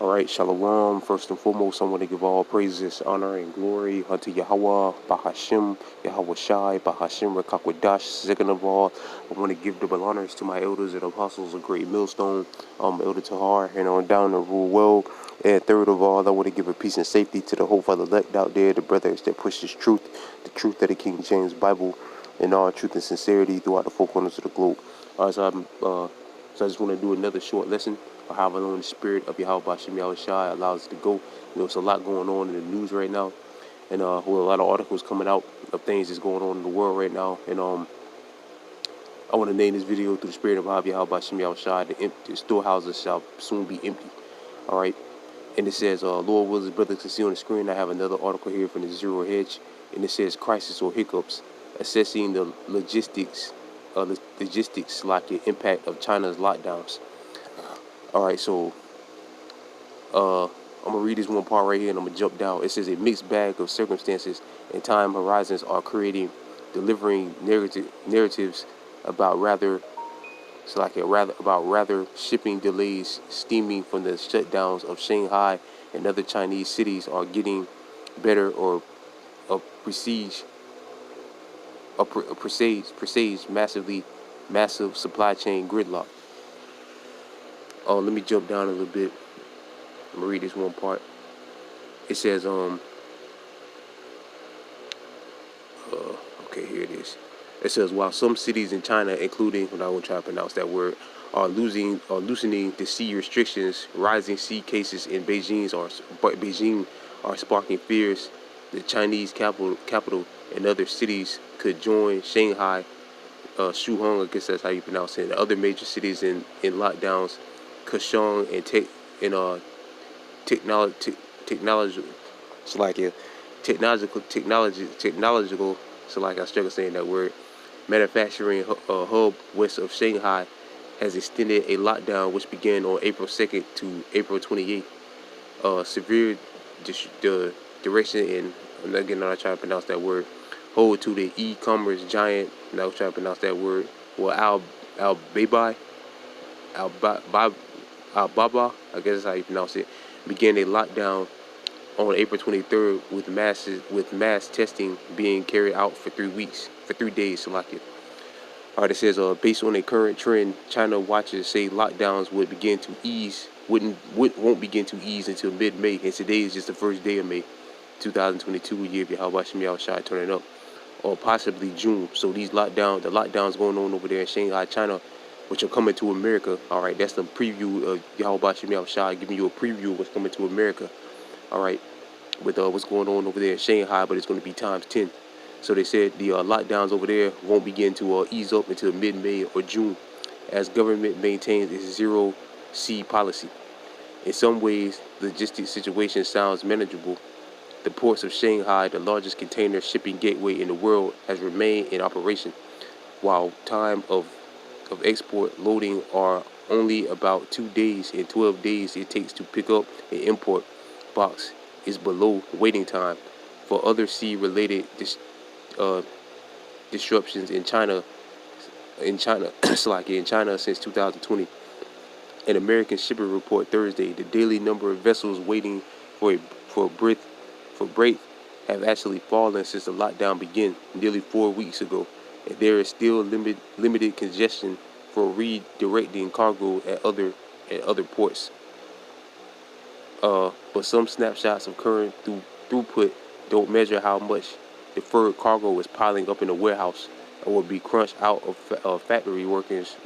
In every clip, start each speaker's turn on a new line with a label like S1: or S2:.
S1: All right, Shalom. First and foremost, I want to give all praises, honor, and glory unto Yahweh, Bahashim, Yahweh Shai, Bahashim, Rekakwadash. Second of all, I want to give double honors to my elders and apostles of Great Millstone, Elder Tahar, and on down to rule well. And third of all, I want to give a peace and safety to the whole father elect out there, the brothers that push this truth, the truth of the King James Bible, and all truth and sincerity throughout the four corners of the globe. All right, so I just want to do another short lesson of how alone the spirit of Yahweh Bashem Yahweh Shai allows us to go. It's a lot going on in the news right now, and a lot of articles coming out of things that's going on in the world right now. And I want to name this video through the spirit of Yahweh Bashem Yahweh Shai. The storehouses shall soon be empty. All right, and it says, Lord wills, brothers can see on the screen. I have another article here from the Zero Hedge, and it says crisis or hiccups, assessing the logistics like the impact of China's lockdowns. All right, so I'm gonna read this one part right here, and I'm gonna jump down. It says a mixed bag of circumstances and time horizons are delivering narratives about rather shipping delays stemming from the shutdowns of Shanghai and other Chinese cities are getting better or presage massive supply chain gridlock. Oh, let me jump down a little bit. I'm gonna read this one part. It says, okay, here it is. It says, while some cities in China, including, when I will try to pronounce that word, are loosening the sea restrictions, rising sea cases in Beijing are sparking fears the Chinese capital and other cities could join Shanghai, Shuhong, I guess that's how you pronounce it, and other major cities in lockdowns, Kashong and technology, it's like a technological, so like I struggle saying that word, manufacturing hub west of Shanghai has extended a lockdown which began on April 2nd to April 28th. Severe direction in, I'm not trying to pronounce that word, hold to the e-commerce giant, and I was trying to pronounce that word, well, Alibaba, I guess that's how you pronounce it, began a lockdown on April 23rd with mass testing being carried out for 3 days. So like it. All right, it says, based on a current trend, China watchers say lockdowns won't begin to ease until mid-May, and today is just the first day of May, 2022, year of Yahweh Shem Yahweh Shai turning up, or possibly June. So the lockdowns going on over there in Shanghai, China, which are coming to America. All right, that's the preview of Yahweh Shem Yahweh Shai, giving you a preview of what's coming to America. All right, with what's going on over there in Shanghai, but it's going to be times 10. So they said the lockdowns over there won't begin to ease up until mid-May or June, as government maintains its zero-C policy. In some ways, the logistics situation sounds manageable. The ports of Shanghai, the largest container shipping gateway in the world, has remained in operation, while time of export loading are only about 2 days, and 12 days it takes to pick up an import box is below waiting time. For other sea-related disruptions in China since 2020. An American shipping report Thursday, the daily number of vessels waiting for break have actually fallen since the lockdown began nearly 4 weeks ago, and there is still limited congestion for redirecting cargo at other ports. But some snapshots of current throughput don't measure how much deferred cargo is piling up in the warehouse and will be crunched out of factory workings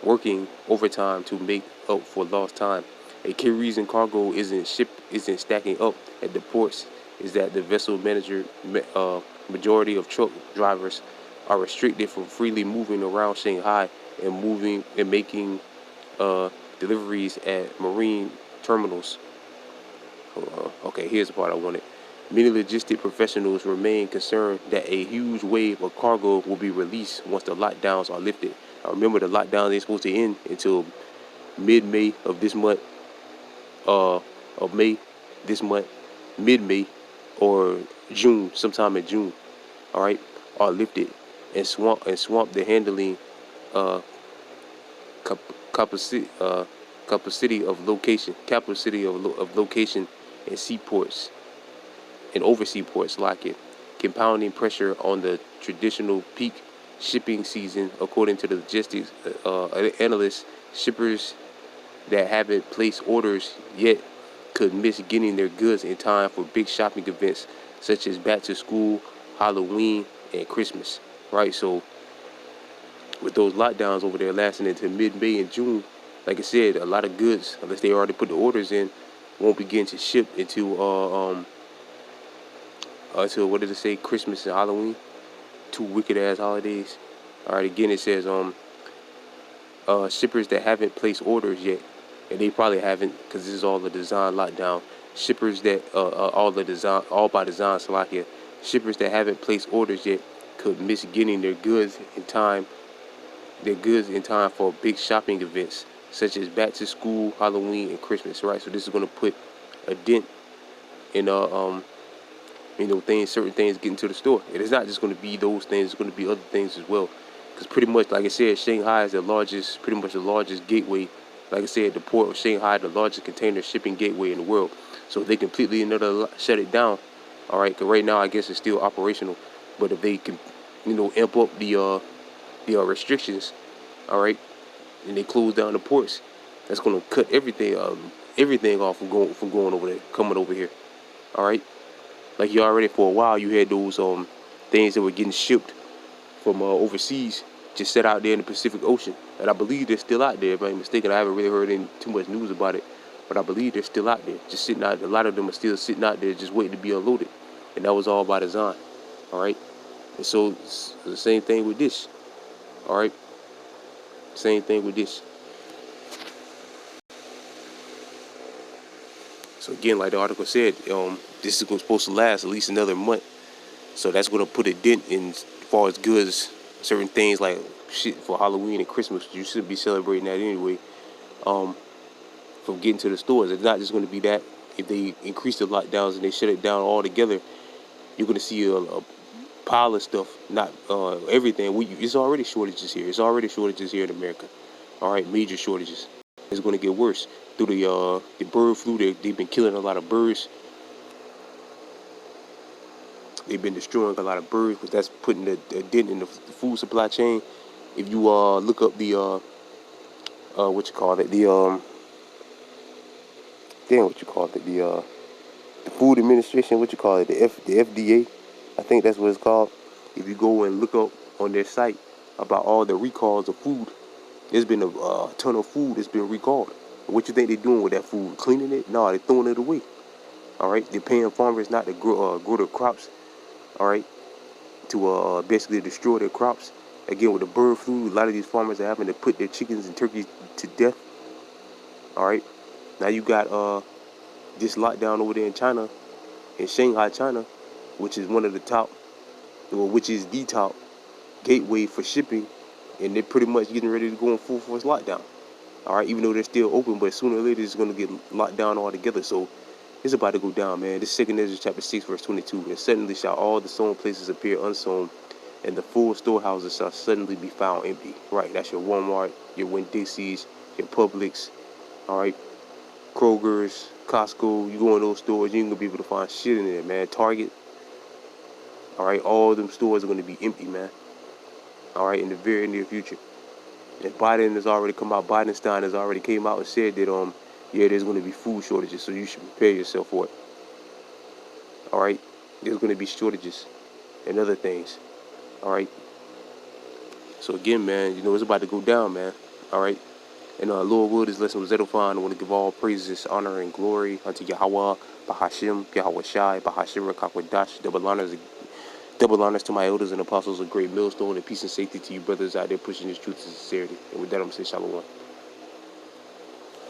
S1: working overtime to make up for lost time. A key reason cargo isn't stacking up at the ports is that the vessel majority of truck drivers are restricted from freely moving around Shanghai and making deliveries at marine terminals. Okay, here's the part I wanted. Many logistic professionals remain concerned that a huge wave of cargo will be released once the lockdowns are lifted. Now remember, the lockdowns ain't supposed to end until mid-May of this month, mid-May or June, sometime in June. All right, are lifted and swamp the handling capacity capital city of location and seaports and overseas ports, locking, compounding pressure on the traditional peak shipping season. According to the logistics analysts, shippers that haven't placed orders yet could miss getting their goods in time for big shopping events such as back to school, Halloween, and Christmas. Right, so with those lockdowns over there lasting into mid-May and June, like I said, a lot of goods, unless they already put the orders in, won't begin to ship until what did it say? Christmas and Halloween, two wicked ass holidays. All right, again it says shippers that haven't placed orders yet, and they probably haven't because this is all the design lockdown. Shippers that all by design, Slovakia. Shippers that haven't placed orders yet could miss getting their goods in time for big shopping events such as back to school, Halloween, and Christmas. Right, so this is going to put a dent in certain things getting to the store. It is not just going to be those things; it's going to be other things as well. Because pretty much, like I said, Shanghai is pretty much the largest gateway. Like I said, the port of Shanghai, the largest container shipping gateway in the world. So if they completely shut it down, all right. Because right now, I guess it's still operational. But if they can, amp up the restrictions, all right, and they close down the ports, that's going to cut everything off from going over there, coming over here, all right. Like you already for a while, you had those things that were getting shipped from overseas, just set out there in the Pacific Ocean, and I believe they're still out there. If I'm mistaken, I haven't really heard too much news about it, but I believe they're still out there, just sitting out. A lot of them are still sitting out there, just waiting to be unloaded, and that was all by design, all right. And so it's the same thing with this, all right. Same thing with this. So again, like the article said, this is supposed to last at least another month. So that's going to put a dent in as far as goods, certain things like shit for Halloween and Christmas. You should be celebrating that anyway. From getting to the stores, it's not just going to be that. If they increase the lockdowns and they shut it down altogether, you're going to see a pile of stuff. Not everything. It's already shortages here. It's already shortages here in America. All right, major shortages. It's going to get worse through the bird flu. They've been killing a lot of birds. They've been destroying a lot of birds, because that's putting a dent in the food supply chain. If you look up the the Food Administration, the FDA, I think that's what it's called. If you go and look up on their site about all the recalls of food, there's been a ton of food that's been recalled. What you think they're doing with that food? Cleaning it? No, they're throwing it away. All right, they're paying farmers not to grow their crops. All right, to basically destroy their crops. Again, with the bird flu, a lot of these farmers are having to put their chickens and turkeys to death. All right, now you got this lockdown over there in China, in Shanghai, China, which is the top gateway for shipping, and they're pretty much getting ready to go on full force lockdown. All right, even though they're still open, but sooner or later it's going to get locked down altogether. So it's about to go down, man. This 2 Ezra chapter 6 verse 22. And suddenly shall all the sown places appear unsown, and the full storehouses shall suddenly be found empty. Right, that's your Walmart, your Winn-Dixie's, your Publix, all right, Kroger's, Costco. You go in those stores, you ain't gonna be able to find shit in there, man. Target, all right, all of them stores are gonna be empty, man. All right, in the very near future. And Biden has already came out and said that there's going to be food shortages, so you should prepare yourself for it. All right, there's going to be shortages and other things. All right. So again, man, it's about to go down, man. All right. And Lord will, this lesson was edifying. I want to give all praises, honor, and glory unto Yahweh, Bahashim, Yahweh Shai, Bahashim, Rekakwadash. Double honors to my elders and apostles, a great millstone, and peace and safety to you brothers out there pushing this truth to sincerity. And with that, I'm going to say shalom.